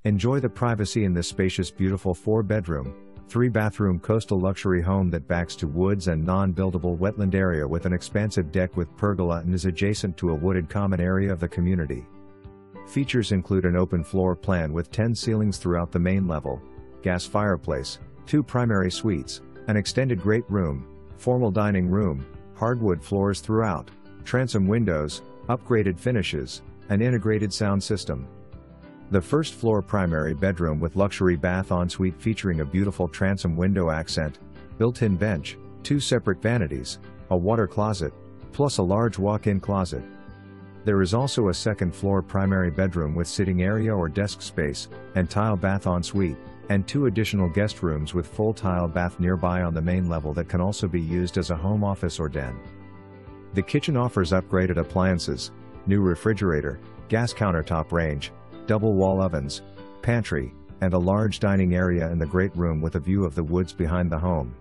Enjoy the privacy in this spacious beautiful 4-bedroom, 3-bathroom coastal luxury home that backs to woods and non-buildable wetland area with an expansive deck with pergola and is adjacent to a wooded common area of the community. Features include an open floor plan with 10 ceilings throughout the main level, gas fireplace, 2 primary suites, an extended great room, formal dining room, hardwood floors throughout, transom windows, upgraded finishes, an integrated sound system. The first floor primary bedroom with luxury bath ensuite featuring a beautiful transom window accent, built-in bench, 2 separate vanities, a water closet, plus a large walk-in closet. There is also a second floor primary bedroom with sitting area or desk space, and tile bath ensuite, and 2 additional guest rooms with full tile bath nearby on the main level that can also be used as a home office or den. The kitchen offers upgraded appliances, new refrigerator, gas countertop range, double wall ovens, pantry, and a large dining area in the great room with a view of the woods behind the home.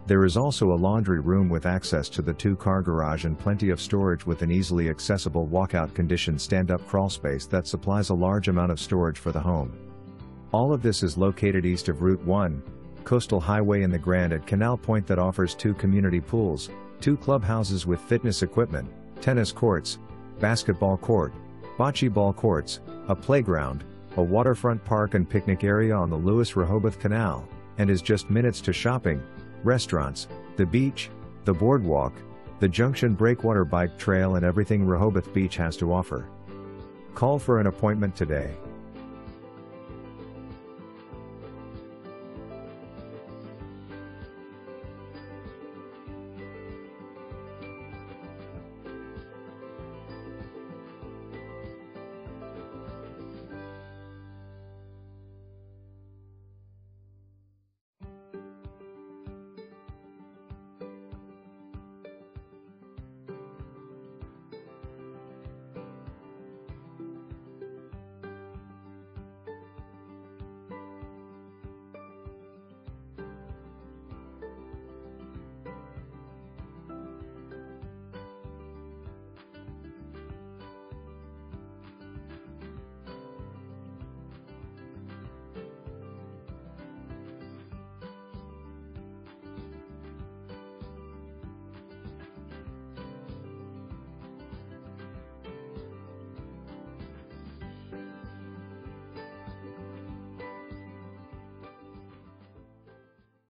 There is also a laundry room with access to the 2-car garage and plenty of storage with an easily accessible walkout condition stand-up crawl space that supplies a large amount of storage for the home. All of this is located east of Route 1, Coastal Highway in the Grand at Canal Point that offers 2 community pools, 2 clubhouses with fitness equipment, tennis courts, basketball court, bocce ball courts, a playground, a waterfront park and picnic area on the Lewis-Rehoboth Canal, and is just minutes to shopping, restaurants, the beach, the boardwalk, the Junction Breakwater bike trail and everything Rehoboth Beach has to offer. Call for an appointment today.